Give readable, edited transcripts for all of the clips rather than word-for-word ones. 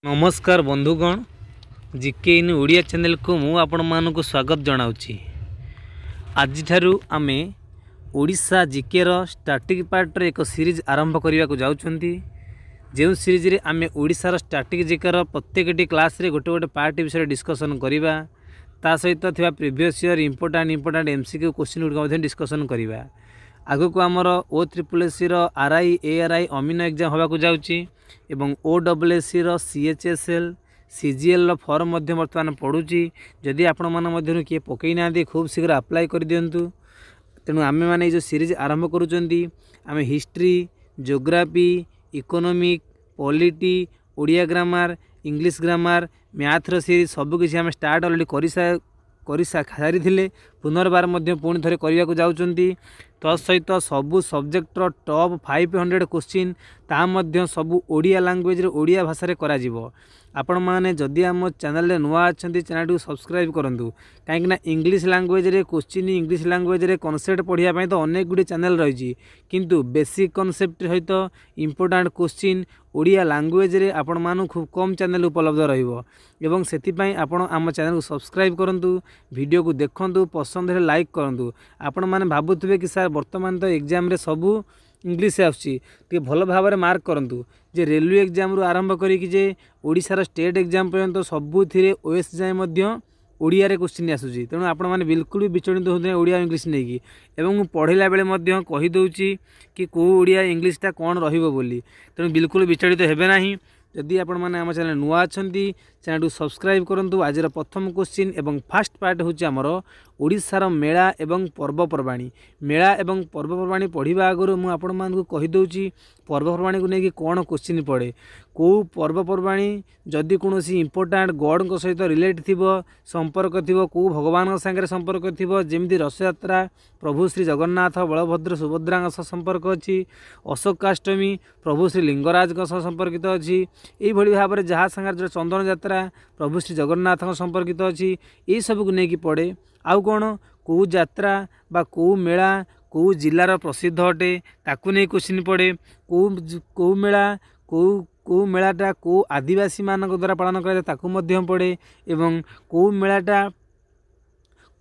नमस्कार बंधुगण, जीके इन ओडिया चैनल को मु आपण मानक स्वागत जनाऊँगी। आज ठारू आमे ओडिशा जीके रो स्टार्टिंग पार्ट रे एक सीरीज आरंभ करने को जाउछंती। जो सीरीज रे आमे ओडिशा रो स्टार्टिंग जीके रो प्रत्येकटी क्लास रे गोटे गोटे पार्ट विषय डिस्कशन करिबा। ता सहित थिबा previous year important MCQ question good discussion करिबा। आगु को आमर OSSC रो RI ARI अमीनो एग्जाम होगा जाउची एवं OSSC रो CHSL CGL रो फॉर्म मध्य वर्तमान पड़ुची। जदि आपण मन मध्य किए पकई ना खूब शीघ्र अप्लाई कर दियंतु। तेणु आमे माने जो सीरीज आरंभ करूचंती आमे history, geography, economic, polity, Odia grammar, English grammar, math रो सीरीज सब किसी आमे स्टार्ट ऑलरेडी करी सारी थिले। पुनर्बार मध्य पुणी थरे करने को जाउचंती। तसहित सबू सब्जेक्टर टॉप 500 क्वेश्चन ता मध्य सबू ओडिया लैंग्वेज रे ओडिया भाषा रे करा जिवो। आपण माने जदि आम चैनल रे नुआ अछंती चैनल को सब्सक्राइब करंतु। काहेकि ना इंग्लिश लैंग्वेज रे क्वेश्चन इंग्लिश लैंग्वेज रे कॉन्सेप्ट पढ़िया पई तो अनेक गुडी चैनल रही, किंतु बेसिक कॉन्सेप्ट सहित इंपोर्टेंट क्वेश्चन ओडिया लैंग्वेज रे आपण मानु खूब कम चैनल उपलब्ध रहिबो। एवं सेति पई आपण आम चैनल को सब्सक्राइब करंतु, वीडियो को देखंतु, पसंद है लाइक करंतु। आपण माने भाबुथिबे कि सर वर्तमान तो एग्जाम रे सबू इंग्लिश आसुची, टे भल भाव में मार्क करंतु। जे रेलवे एग्जाम रु आरंभ करिकि जे ओडिशा स्टेट एग्जाम पर्यंत सबुथिरे OS जाए मध्य ओडिया रे क्वेश्चन आसुची। तेणु आपण माने बिल्कुल भी विचलित होते ओडिया इंग्लिश नहीं कि। एवं पढ़ला बेले मध्य कहि दउची कि को ओडिया इंग्लिशटा कौन रहिबो बोली। तेणु बिल्कुल विचलित हेबे नाही। जदि आपण माने आम चैनल नुआ अछंती चैनल को सब्सक्राइब करंतु। आज प्रथम क्वेश्चन एवं फर्स्ट पार्ट होची हमर ओडिशार मेला एवं पर्वपर्वाणी। मेला एवं पर्वपर्वाणी पढ़िबा आगु मु आपण मानकु कहि दउची पर्वपर्वाणी को लेकिन कौन क्वेश्चन पड़े, कौ पर्वपर्वाणी जदि कोनोसी इंपोर्टेंट गॉड को सहित रिलेट थिबो, संपर्क थिबो, कौ भगवान संगे संपर्क थिबो, जेमि रथ यात्रा प्रभु श्री जगन्नाथ बलभद्र सुभद्रा संपर्क अच्छी, अशोकाष्टमी प्रभु श्री लिंगराज संपर्कित अच्छी। यही भाव में जहाँ संगे जो चंदन यात्रा प्रभु श्री जगन्नाथ संपर्कित अच्छी। ये सब को लेकिन पड़े। आउ कौन कौ यात्रा बा कौ मेला कौ जिलार प्रसिद्ध अटे ताकू नहीं क्वेश्चन पड़े। कौ मेला कौ मेलाटा कौ आदिवासी मान द्वारा पालन कराए ताकू मध्य पड़े। एवं कौ मेलाटा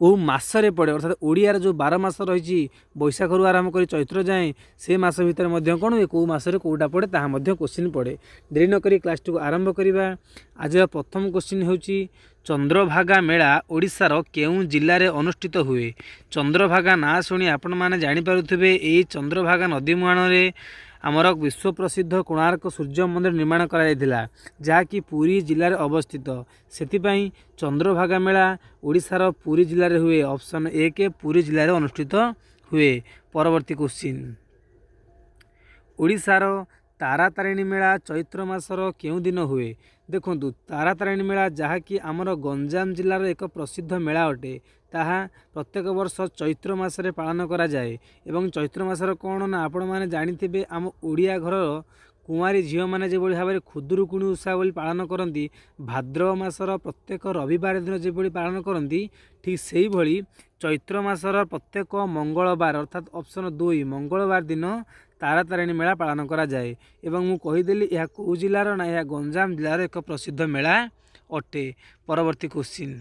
कौ मासरे पड़े, अर्थात ओडियार जो 12 मास रही बैशाख रु आरंभ कर चैत्र जाए से मास भितर मध्य कौन हुए कौ मासरे कौटा पड़े ताहा मध्य क्वेश्चन पड़े। देरी नक क्लास को आरंभ करवा। आज प्रथम क्वेश्चन होची चंद्रभागा मेला ओडिशार केउं जिल्ला रे अनुष्ठित हुए। चंद्रभागा ना शुणी आपण माने जानि पारुथिबे एई चंद्रभागा नदी मुहाण रे आमर विश्व प्रसिद्ध कोणार्क सूर्य मंदिर निर्माण करा जहाँकि पुरी जिले में अवस्थित। सेतिपाई चंद्रभागा मेला ओडिशार पुरी जिले में हुए। ऑप्शन 1 पुरी जिले में अनुष्ठित हुए। परवर्ती क्वेश्चन ओडिशार तारातारिणी मेला चैत्र मासर केउं दिन हुए। देखो तारातारिणी मेला जहाँकि आमर गंजाम जिलार एक प्रसिद्ध मेला अटे ताहा प्रत्येक वर्ष चैत्र मासरे पालन करा जाए। एवं चैत्र मासर कौन ना आपण माने जानिथिबे आम ओडिया घर कुंवारी झील मैंने जो भाव में खुदुरुकुणी ओषा बोली पालन करती, भाद्रव मासर प्रत्येक रविवार दिन जो पालन करती, ठीक से भली चैत्र मासर प्रत्येक मंगलवार अर्थात ऑप्शन 2 मंगलवार दिन तारातारिणी मेला पालन करा जाए। एवं मु कहीदेली यह कौ जिलार ना यह गंजाम जिलार एक प्रसिद्ध मेला अटे। परवर्ती क्वेश्चन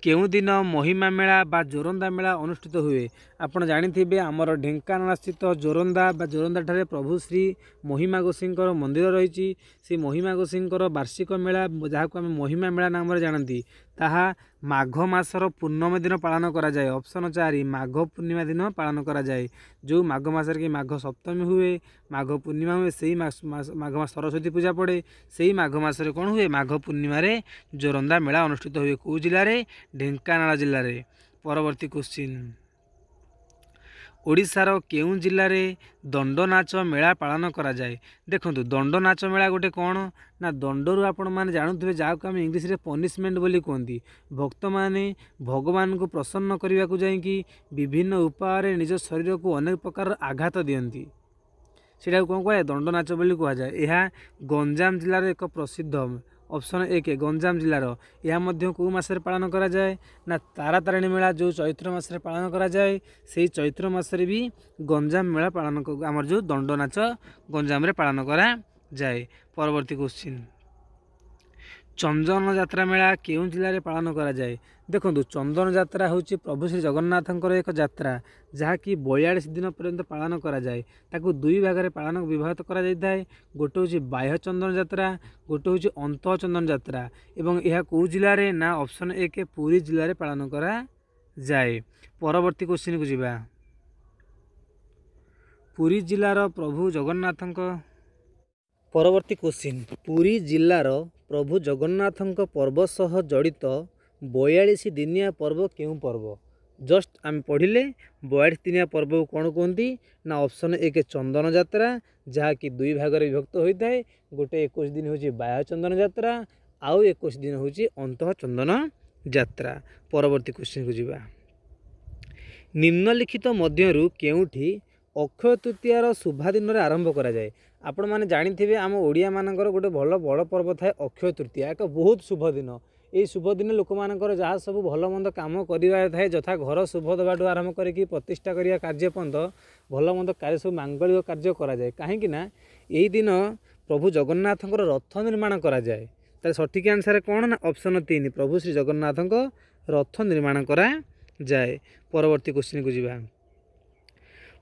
केउं दिन महिमा मेला बा जोरंदा मेला अनुष्ठित हुए। आपण जानिथिबे आमर ढेंकानाल स्थित जोरंदा बा जोरंदा ठारे प्रभु श्री महिमा गोसाईंकर मंदिर रही। से महिमा गोसाईंकर वार्षिक मेला जहाँ को आम महिमा मेला नाम जानती ताहा माघ मासर पूर्णिमा दिन पालन करा जाए। ऑप्शन 4 माघ पूर्णिमा दिन पालन करा जाए। जो माघ मासर की माघ सप्तमी हुए, माघ पूर्णिमा हुए, से माघ मास सरस्वती पूजा पड़े, से माघ मासरे कौन हुए माघ पूर्णिमा रे जोरंदा मेला अनुष्ठित हुए। कौ जिले में ढेंकानाल जिले में। परवर्ती क्वेश्चन ओडिशार केउं जिले में दंड नाच मेला पालन करा जाए। देखो दंड नाच मेला गोटे कौन ना दंडरू आपण माने जानुथिबे जहाँ को आम इंग्लिश रे पनिशमेंट बोली कहती। भक्त माने भगवान को प्रसन्न करने को जाइकी विभिन्न उपाय निज शरीर को अनेक प्रकार आघात दियंती, सेटा कौन कहे दंड नाच बोली कह जाए। यह गंजाम जिलार एक प्रसिद्ध ऑप्शन 1 गंजाम जिलार। यह मध्य कौ मासरे पालन करा जाए ना तारातारिणी मेला जो चैत्र मासरे पालन करा जाए। से चैत्र मासरे भी गंजाम मेला पालन आमर जो दंड नाच गंजाम रे पालन करा जाए। परवर्ती क्वेश्चन, चंदन यात्रा मेला केउं जिले में पालन करा जाए? देखो चंदन यात्रा हूँ प्रभु श्री जगन्नाथंकर एक यात्रा जहाँकि 42 दिन पर्यंत पालन करा जाए। ताकू दुई भाग में पालन विभाजित करा जाए। गोटे हूँ बाह्य चंदन यात्रा, गोटे हूँ अंत चंदन यात्रा। एवं यह कौ जिले में ना ऑप्शन 1 पुरी जिले में पालन करा जाए। परवर्ती क्वेश्चन को जीवा, पुरी जिलार प्रभु जगन्नाथंक परवर्ती क्वेश्चन, पुरी जिलार प्रभु जगन्नाथंक पर्व सह जड़ित 42 दिनिया पर्व क्यों पर्व? जस्ट आम पढ़िले 42 दिनिया पर्व को कौन कहती ना ऑप्शन 1 चंदन यात्रा जहाँकि दुई भाग में विभक्त होता है। गोटे 21 दिन हूँ बाह्य चंदन यात्रा, आउ 21 दिन हूँ अंत चंदन यात्रा। परवर्ती क्वेश्चन को जीवा, निम्नलिखित मध्यरु केउठी अक्षय तृतीयार शुभा दिन में आरंभ करा जाए? आपण मैंने जानी आम ओडिया मानकर गोटे भल बड़ पर्व थाए अक्षय तृतीया, एक बहुत शुभ दिन। ये शुभ दिन लोक मानकर जहाँ सब भल मंद कम कर थाए यथा घर शुभ देवाठू आरंभ करके प्रतिष्ठा करने कार्य पर्यंत भल मंद कार्य सब मांगलिक कार्य कराए। कहीं यही दिन प्रभु जगन्नाथंकर रथ निर्माण करा जाए। तार सठिक आंसर कौन ना ऑप्शन 3 प्रभु श्री जगन्नाथंक रथ निर्माण करा जाए। परवर्ती क्वेश्चन को जीवा,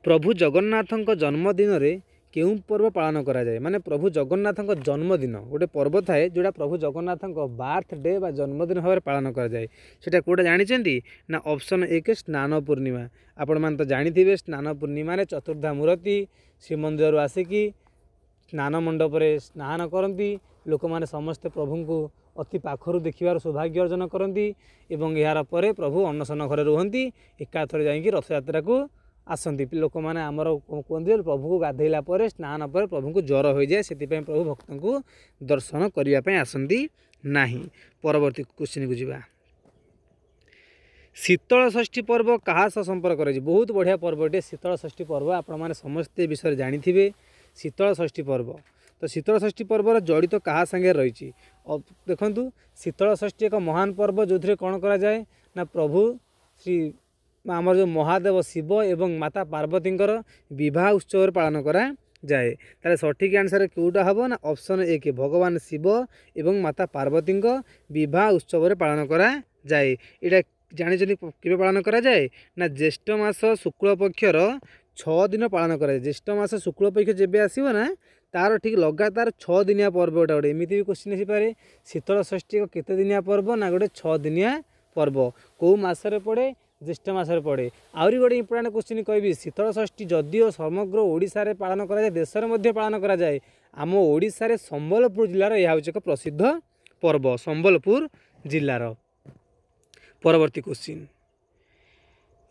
प्रभु जगन्नाथंक जन्मदिन रे केउं पर्व पालन करा जाए? माने प्रभु जगन्नाथंक जन्मदिन गोटे पर्व थाए जोड़ा प्रभु जगन्नाथंक बर्थडे बा जन्मदिन भाव पालन करा जाए। सेटा कोटा जानिचंती ना ऑप्शन 1 स्नान पूर्णिमा। आपण मान तो जानिथिबे स्नान पूर्णिमा रे चतुर्धा मूर्ति श्रीमंदिर आसिकी स्नान मंडप रे स्नान करती। लोक माने समस्त प्रभु को अति पाखरु देखिबार सौभाग्य अर्जन करती एवं यार परे प्रभु अन्नसन घरे रुहंती। एकाथरे जाइकी रथ यात्रा को आसती। लोक मैंने आमर कहते प्रभु को गाधेला पर स्नान पर प्रभु को ज्वर हो जाए, से प्रभु भक्त को दर्शन करने आसती नहीं। परवर्ती क्वेश्चन को जीवा, शीतल षष्ठी पर्व क्या संपर्क रही? बहुत बढ़िया पर्वटे शीतल षष्ठी पर्व। आपण मैंने समस्ते विषय जानी शीतल षष्ठी पर्व। तो शीतल षष्ठी पर्वर जड़ित क्या संगे रही? देखु शीतल षष्ठी एक महान पर्व जो कौन करा जाए ना प्रभु श्री आमर जो महादेव शिव एवं माता पार्वती विवाह उत्सव पालन करा जाए। तार सठिक आंसर कौटा हम ना ऑप्शन 1 भगवान शिव एवं माता पार्वती विवाह उत्सव पालन करा जाए। यहाँ जानी के पालन करा जाए ना ज्येष्ठ मास शुक्ल पक्षर 6 दिन पालन करा जाए। ज्येष्ठ मास शुक्ल पक्ष जब आसो ना तार ठीक लगातार 6 दिनिया पर्व गोटे गोटे एमती भी क्वेश्चन आसीपे। शीतल षष्ठी केते दिनिया पर्व ना गोटे 6 दिनिया पर्व। कौ मसरे पड़े? ज्येष्ठ मसरे पड़े। आहरी गोटे इंपोर्टाट क्वेश्चन कहबी, शीतल षष्ठी जदिओ समग्र ओडिशा रे पालन करा जाए, देश में मध्य पालन करा जाए, आम ओडिशा रे संबलपुर जिलार यह हूँ एक प्रसिद्ध पर्व, संबलपुर जिलार। परवर्ती क्वेश्चन,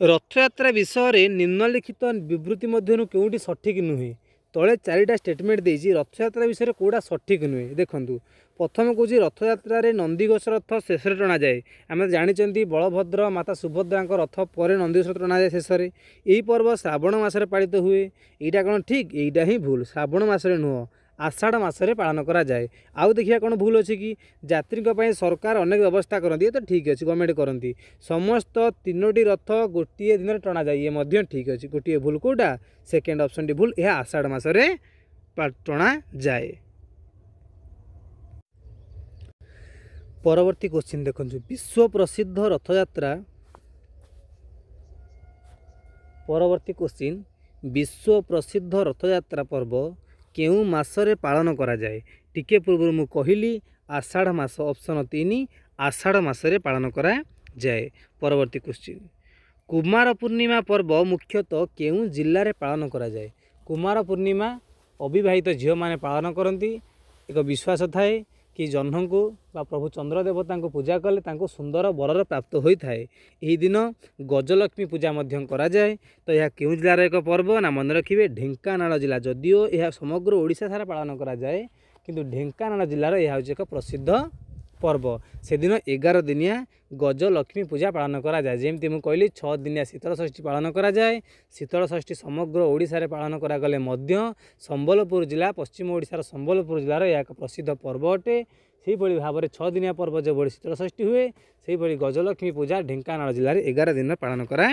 रथयात्रा विषय निम्नलिखित विवृत्ति मध्यनु केउटी सठिक नुहे? तले 4टा स्टेटमेंट देछि रथयात्रा विषय कौटा सठिक नुहे। देखंतु प्रथम कौच रथयात्रा नंदीघोष रथ शेष टणा जाए। आम जानी बलभद्र माता सुभद्रा रथ पर नंदीघोष टणा जाए शेष। यही पर्व श्रावण मासरे पालित हुए। यहाँ कौन ठीक? यहीटा ही भूल, श्रावण मासरे नुह आषाढ़ मासरे पालन करा जाए। आउ देखिए कौन भूल अच्छी कि यात्री सरकार अनेक व्यवस्था करती, तो ठीक अच्छे गवर्नमेंट करती। समस्त 3टी रथ गोटे दिन टणा जाए, ये ठीक अच्छे। गोटे भूल कौटा? सेकेंड ऑप्शन टी भूल, यह आषाढ़ मासरे टणा जाए। परवर्ती क्वेश्चन देखो, विश्व प्रसिद्ध रथयात्रा। परवर्ती क्वेश्चन, विश्व प्रसिद्ध रथयात्रा पर्व केउं मासरे पालन करा जाए? टिके पूर्व मु कहली आषाढ़ मास, ऑप्शन 3 आषाढ़ मासरे पालन करा जाए। परवर्ती क्वेश्चन, कुमार पूर्णिमा पर्व मुख्यतः केउं जिल्ला रे पालन करा जाए? कुमार पूर्णिमा अविवाहित झील माने पालन करती। एक विश्वास थाए कि जह्न को प्रभु चंद्र देवता को पूजा कले तांको सुंदर वरर प्राप्त होता है। यही दिन गजलक्ष्मी पूजा करा जाए। तो यह क्यों जिलार एक पर्व ना मन रखिए ढेंकानाल जिला। जदिओ यह समग्र ओडिशा सारा पालन करा जाए, किंतु ढेंकानाल जिलार यह हूँ एक प्रसिद्ध पर्व। से दिन 11 दिनिया गजलक्ष्मी पूजा पालन करा जाए। जेमती मु कहली 6 दिनिया शीतल षष्ठी पालन करा जाए। शीतल षष्ठी समग्र ओडिशा रे पालन करा गले मध्य संबलपुर जिला, पश्चिम ओडिशार संबलपुर जिलार यह एक प्रसिद्ध पर्व अटे। से भाई भाव में 6 दिनिया पर्व जो भाई शीतल षष्ठी हुए, से भाई गजलक्ष्मी पूजा ढेंकानाल जिले में 11 दिन पालन करा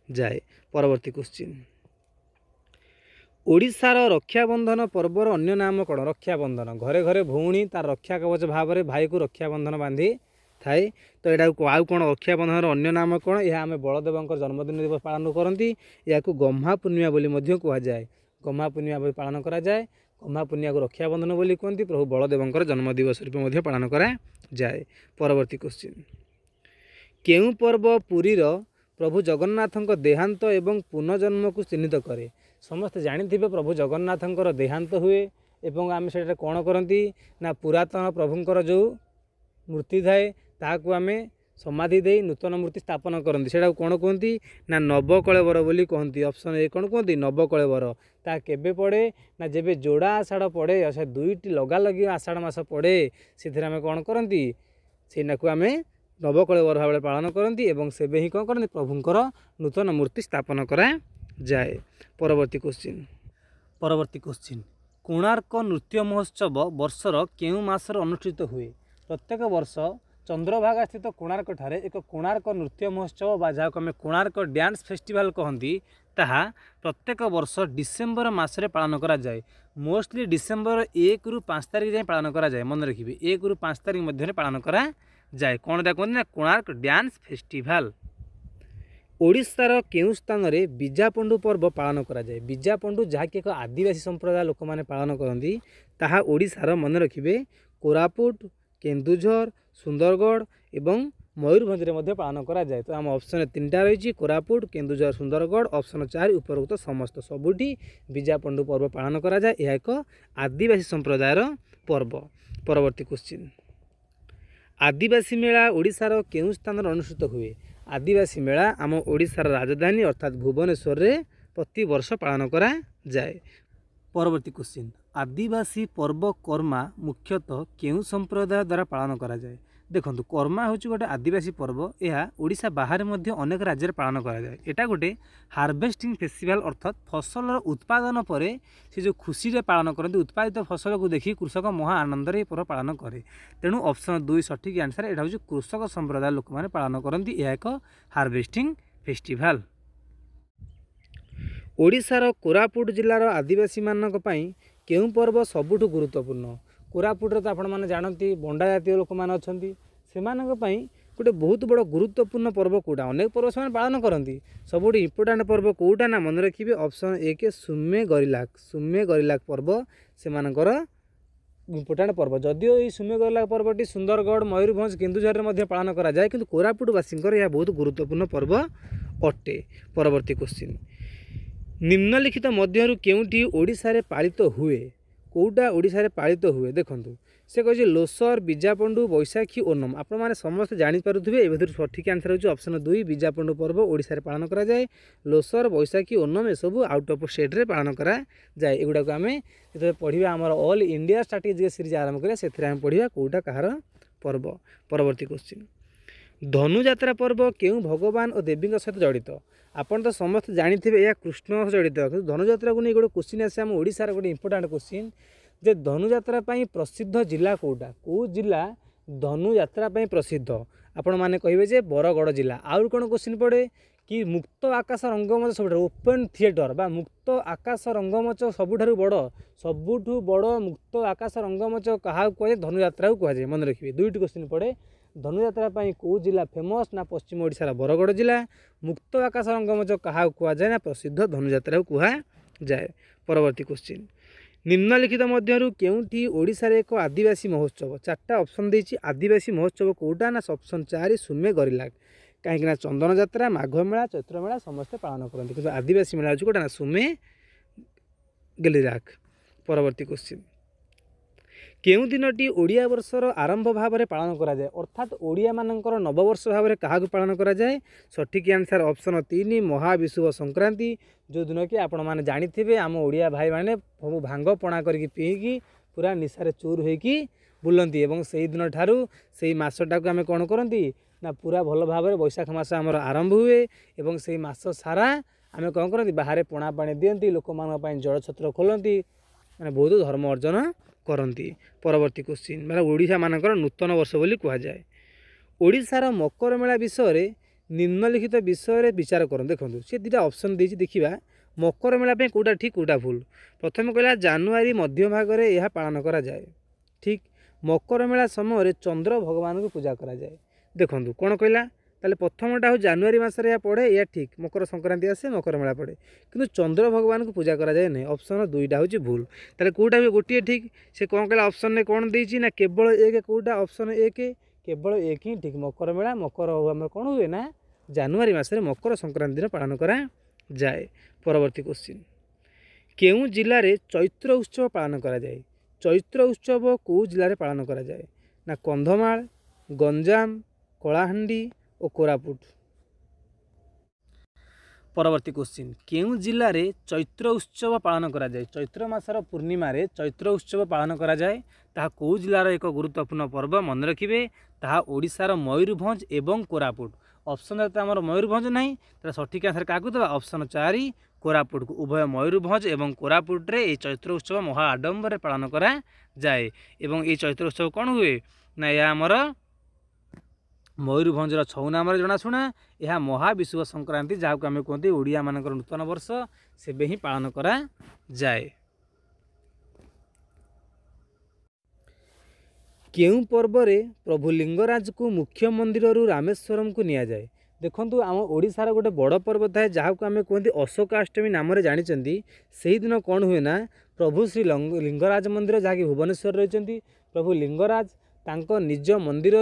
जाए। परवर्ती क्वेश्चन, ओडिशार रक्षाबंधन पर्वर अन्य नाम कौन? रक्षाबंधन। घरे घरे भौणी तार रक्षा कवच भाव में भाई को रक्षाबंधन बांधि थाए। तो यहाँ आउ कौन रक्षाबंधन अन्य नाम कौन? यह आम बलदेव जन्मदिन दिवस पालन करती। या गम्हा पूर्णिमा बोली कहुए। गम्हा पूर्णिमा पालन कराए। गम्हा पूर्णिमा को रक्षाबंधन बोली कहते। प्रभु बलदेव जन्मदिवस रूप पालन कराए। परवर्ती क्वेश्चन, केउ पर्व पुरीर प्रभु जगन्नाथ देहांत एवं पुनर्जन्म को चिन्हित करे? समस्ते जानी प्रभु जगन्नाथ देहांत हुए एवं आम से कौन करती ना पुरातन प्रभुंर जो मूर्ति थाए ताकू आम समाधि दे नूतन मूर्ति स्थापन करती। से कौन कहती ना नवकलेवर बोली कहती। ऑप्शन ए कौन कहती? नवकलेवर। ता केबे पड़े ना जेबे जोड़ा आषाढ़ पड़े अर्थात दुईटी लगा लगी आषाढ़ मास पड़े से कौन करती से आम नवकलेवर भाव पालन करती एवं सेबे ही कौन करती प्रभुंर नूतन मूर्ति स्थापन करा जाए। परवर्ती क्वेश्चन, कोणार्क नृत्य महोत्सव वर्षर केउ मासर अनुष्ठित हुए? प्रत्येक वर्ष चंद्रभागा स्थित कोणार्क ठारे एक कोणार्क नृत्य महोत्सव बा जहाँ आम कोणार्क डांस फेस्टिवल कहती ताहा प्रत्येक वर्ष डिसेम्बर मासरे पालन करा जाए। मोस्टली डिसेम्बर 1 रु 5 तारिख जाए पालन करा जाए। मन रखिए 1 रु 5 तारिख मध्य पालन करा जाए। कौन कहते ना कोणार्क डांस फेस्टिवल। ओडिशार केउ स्थान में बीजापंडु पर्व पालन करा जाए? बीजापंडु जहाँकि एक आदिवासी संप्रदाय लोक मैंने पालन करती ताहा ओडिशार मन रखिए कोरापुट, केन्दुझर, सुंदरगढ़ एवं मयूरभंज में पालन करा जाए। तो आम ऑप्शन 3टा रही कोरापुट, केन्दुझर, सुंदरगढ़। ऑप्शन 4 उपरोक्त समस्त सबुठी बीजापंडु पर्व पालन करा जाए। यह एक आदिवासी संप्रदायर पर्व। परवर्ती क्वेश्चन, आदिवासी मेला ओडिशार केउ स्थान अनुष्ठित हुए? आदिवासी मेला आम ओडिशार राजधानी अर्थात भुवनेश्वर रे प्रति वर्ष पालन करा जाए। परवर्ती क्वेश्चन, आदिवासी पर्व कर्मा मुख्यतः केउ संप्रदाय द्वारा पालन करा जाए? देखो कर्मा हूँ गोटे आदिवासी पर्व। यह ओडिशा बाहर मध्य अनेक राज्य पालन करा जाए। एटा गोटे हार्वेस्टिंग फेस्टिवल अर्थात फसल उत्पादन पर से जो खुशी रे पालन करते उत्पादित फसल को देखी कृषक महा आनंद रे पर्व पालन करे। तेणु ऑप्शन 2 सठिक आंसर। एटा हूँ कृषक संप्रदाय लोक मैंने पालन करती। यह एक हार्वेस्टिंग फेस्टिवल। ओडिशार कोरापुट जिलार आदिवासी मानक पई केउ पर्व सबुठ गुरुत्वपूर्ण? कोरापुट तो आपण मैंने जानती बंडा जातीय लोक मैंने अच्छा से गोटे बहुत बड़ गुरुत्वपूर्ण पर्व कौटा? अनेक पर्व से पालन करती। सब इम्पोर्टाट पर्व कौटा ना मन रखिए ऑप्शन 1 सुमे गरिलाक। सुमे गरिलाक पर्व से इम्पोर्टाट पर्व। जदिओ ये सुमे गरिलाक पर्वटी सुंदरगढ़, मयूरभंज, केन्दुझर में पालन करा जाए किंतु कोरापुटवासी यह बहुत गुरुत्वपूर्ण पर्व अटे। परवर्ती क्वेश्चन, निम्नलिखित मध्य केउठी ओडिशा रे पालित हुए? कौटा ओडिशा रे पालित हुए? देखंतु से कहे लोसर, बीजापंडु, बैशाखी, ओणम। आपण मैंने समस्त जानीपे ए सठिक आंसर हो ऑप्शन 2 बीजापंडु पर्व ओडिशा रे पालन करा जाए। लोसर, बैशाखी, ओणम सब आउट ऑफ स्टेट रे पालन करा जाए। एगुड़ा को आम जो पढ़ा आम ऑल इंडिया स्ट्रैटेजी सीरीज आरंभ करा से पढ़ा कौटा कहार पर्व। परवर्ती क्वेश्चन, धनुजात्रा पर्व केउ भगवान और देवी सहित जड़ित? आपन तो समस्त जानी यह कृष्ण जड़ित। धनुजात्रा को नहीं गोटे क्वेश्चन आसे आम ओडिशार गोटे इंपोर्टाट क्वेश्चन जे धनुजात्रा प्रसिद्ध जिला कौटा? कौ जिला धनुजात्रा प्रसिद्ध? आपण मैंने कहे जे बरगढ़ जिला। आउ कौन क्वेश्चन पड़े कि मुक्त आकाश रंगमंच सब ओपन थिएटर बा मुक्त आकाश रंगमंच सबुठ बड़ मुक्त आकाश रंगमंच क्या कहे? धनुजात्रा को कहुए। मन रखिए 2टी क्वेश्चन पड़े। धनुजात्रा कौ जिला फेमस ना पश्चिम ओडिशार बरगढ़ जिला। मुक्त आकाश रंगमंच क्या कहुए ना प्रसिद्ध धनुजात्रा को कहुए। परवर्ती क्वेश्चन, निम्नलिखित मध्य केउठी ओडिशा रे एक आदिवासी महोत्सव? 4टा ऑप्शन देछि। आदिवासी महोत्सव कौटा ना ऑप्शन 4 सुमे गरिलाक। कहीं चंदन जात्रा, माघ मेला, चैत्र मेला समस्ते पालन करते किंतु आदिवासी मेला हूँ कौटा ना सुमे गरिलाक। परवर्ती क्वेश्चन, केउ दिनटी ओडिया वर्षर आरंभ भाव में पालन करा जाए? अर्थात ओडिया मानकर नववर्ष भाव में क्या पालन करा जाए? सठिक आंसर ऑप्शन 3 महाविषुव संक्रांति। जो दिन कि आपण मैंने जानी आम ओडिया भाई मैंने सब भांग पणा करके पीकी पूरा निशारे चूर होगी बुलती और से दिन ठारू से मसटा को आम कौन करती ना पूरा भल भाव में बैशाख मास आमर आरंभ हुए और से मास सारा आम कौन करती बाहर पणा पानी दिंती लोक मान जल छत्र खोलती मैंने बहुत धर्म अर्जन करती। परवर्ती क्वेश्चन, मतलब ओडिशा मानकर नूतन वर्ष बोली कहुए। ओडिशार मकर मेला विषय निम्नलिखित विषय विचार कर। देखो सी 2टा ऑप्शन देखा मकर मेला पे कोटा ठीक कोटा भूल प्रथम कहला जानुआरी मध्य भाग में यह पालन करा जाए ठीक मकर मेला समय चंद्र भगवान को पूजा करा जाए देखो कौन कहला ताले प्रथमटा हो जानुआरी मसरे या पड़े या ठीक मकर संक्रांति आसे मकर मेला पड़े किंतु चंद्र भगवान को पूजा करा जाए नहीं ऑप्शन दुईटा हूँ भूल ताले कोटा भी गोटे ठीक से कौन कहला ऑप्शन ने कौन देछि ना केवल एक कोटा ऑप्शन एक केवल एक ही ठीक मकर मेला मकर कौन हुए ना जानुआरी मसरे मकर संक्रांति पालन करा जाए। परवर्ती क्वेश्चन केउ जिले में चैत्र उत्सव पालन करा जाए चैत्र उत्सव कौ जिले में पालन करा जाए ना कंधमाल गंजाम कलाहांडी और कोरापुट। परवर्ती क्वेश्चन केउ जिले में चैत्र उत्सव पालन करा जाए चैत्र मासर पूर्णिमा रे चैत्र उत्सव पालन करा जाए ताहा कौ जिलार एक गुरुत्वपूर्ण पर्व मन रखिए ताहा ओडिशार मयूरभंज एवं कोरापुट ऑप्शन आमर मयूरभंज नहीं तो सठिक आंसर क्या दबा ऑप्शन 4 कोरापुट को उभय मयूरभंज एवं कोरापुट रे चैत्र उत्सव महा आडंबर पालन करा जाए एवं ये चैत्र उत्सव कौन हुए ना यह आमर मयूरभंजर छौ नाम जनाशुना यह महाविषुव संक्रांति जहाँ को आम कहते ओडिया मानकर नूतन वर्ष से ही पालन करा जाए। केउ पर्व रे प्रभु लिंगराज को मुख्य मंदिर रामेश्वरम को निया जाए देखो आम ओडिशार गोटे बड़ पर्व थाए जहाँ को आम कहते अशोकाष्टमी नाम जानते से दिन कौन हुए ना प्रभु श्री लिंगराज मंदिर जहाँकि भुवनेश्वर रही प्रभु लिंगराज तांको निज मंदिर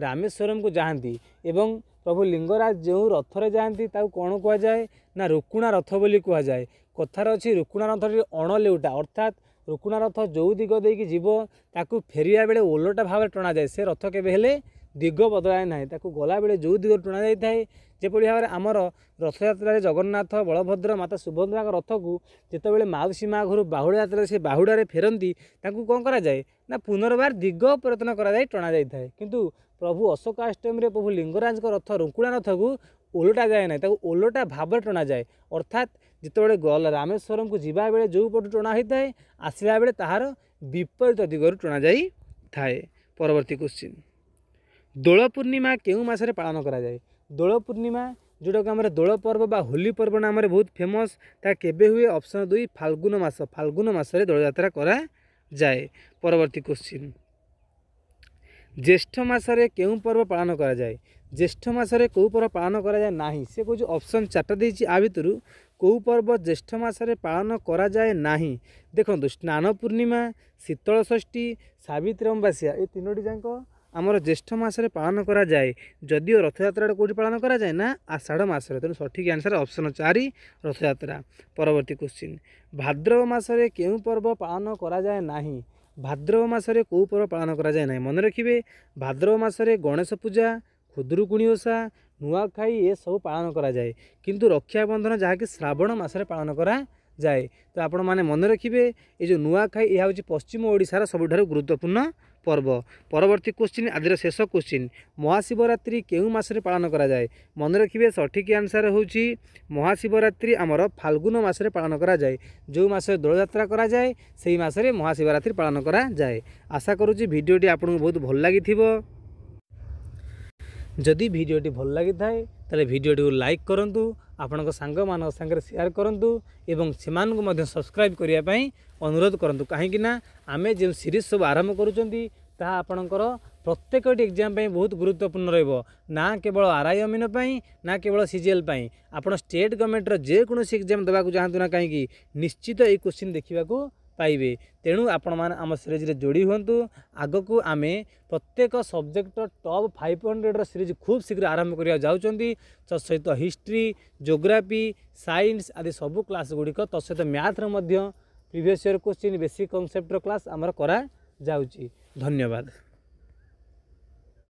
रामेश्वरम को जाती एवं प्रभु लिंगराज जो रथ रे जाती कौन कह जाए ना रुकुणा रथ बोली कह जाए कथार अच्छी रुकुणा रथ अणलेउटा अर्थात रुकुणा रथ जो दिग देकी जीव ताकू फेरिया बेले ओलटा भाव टणा जाए से रथ केबे हेले दिग बदलाए ना ताकू गला बेले जो दिग टणा जाए थाए जेपरि भाव आमर रथयात्रा जगन्नाथ बलभद्र माता सुभद्रा रथ को जितेबाला माउसी माँ घर बाहुड़ा यात्रा से बाहुड़े फेरती कौन करा जाए ना पुनर्बार दिग परिवर्तन कराए टणा जाए किंतु प्रभु अशोकाष्टमी प्रभु लिंगराज रथ रुकुणा रथ को ओलटा जाए ना ओलटा भाव टणा जाए अर्थात जितेबाला गल रामेश्वरम को जीवा बेले जो पटु टणा होता है आसला बेले ताहार विपरीत दिगरू टणा जाई थाए। परवर्ती क्वेश्चन दोल पूर्णिमा केउ मासरे पालन करा जाए दोल पूर्णिमा जोटा कि आम दोल पर्व बा होली पर्व नाम बहुत फेमस ता केबे हुए ऑप्शन 2 फाल्गुन मासरे दोल यात्रा करा जाए। परवर्ती क्वेश्चन ज्येष्ठ मासरे केउ पर्व पालन करा जाए ज्येष्ठ मासरे कौ पर्व पालन करा जाए नाही से कुछ ऑप्शन 4टा देछि आ भितरु कौ पर्व ज्येष्ठ मासरे पालन करा जाए नाही देखो स्नान पूर्णिमा शीतल षष्ठी सावित्री अमावास्या ये तीनोटी जाक आमर ज्येष्ठ मासरे पालन करा जाए जदिओ रथयात्रा कौटी पालन करा जाए ना आषाढ़ मासरे तेणु सठिक आंसर ऑप्शन 4 रथयात्रा। परवर्ती क्वेश्चन भाद्रव मासरे केउ पर्व पालन करा जाए नाही भाद्रव मासरे कौ पर्व पालन करा जाए ना मन रखिए भाद्रव मासरे गणेश पूजा खुदुरुकुणी ओषा नुआखाई ये सब पालन करा जाए किंतु रक्षाबंधन जहाँकि श्रावण मासरे पालन करा जाए तो आपण माने मन रखिए ये जो नुआखाई यह हूँ पश्चिम ओडिशार सबुठारु गुरुत्वपूर्ण पर्व। परवर्ती क्वेश्चन आदिर शेष क्वेश्चन महाशिवरात्रि केउ मासरे पालन करा जाए मन रखिए सठिक आंसर होची महाशिवरात्रि आमर फाल्गुन मासरे पालन करा जाए जो मासरे दोल यात्रा करा जाए सेही मासरे महाशिवरात्रि पालन करा जाए। आशा करूची भिडियोटी आपको बहुत भल लागिथिबो जदि भिडियोटी भल लगी थाए ताले भिडियोटी को लाइक करंतु आपनक सांग मान संगे शेयर करंतु एवं सेमानकु मध्य सब्सक्राइब करिया पई अनुरोध करंतु कहीं ना आमे जो सीरीज सब आरंभ करूचंती ताहा आपनकर प्रत्येकटी एग्जाम पई बहुत गुरुत्वपूर्ण रहइबो ना केवल आरआई अमीन पई ना केवल सीजीएल पई आपण स्टेट गवर्नमेंट रो जे कोनोसी एग्जाम देबाकू चाहंतु ना कहीं निश्चित ए क्वेश्चन देखिबाकू पाइबे तेणु आपण मान आम सीरीज रे जोड़ी हुंतु आगकू आमे प्रत्येक सब्जेक्ट टॉप 500 रो सीरीज खूब शीघ्र आरंभ करिया जाउचंती सहित हिस्ट्री ज्योग्राफी साइंस आदि सब क्लास गुड़िक सहित मैथ रो मध्य previous year question basic concept रो क्लास आमर करा जाउची। धन्यवाद।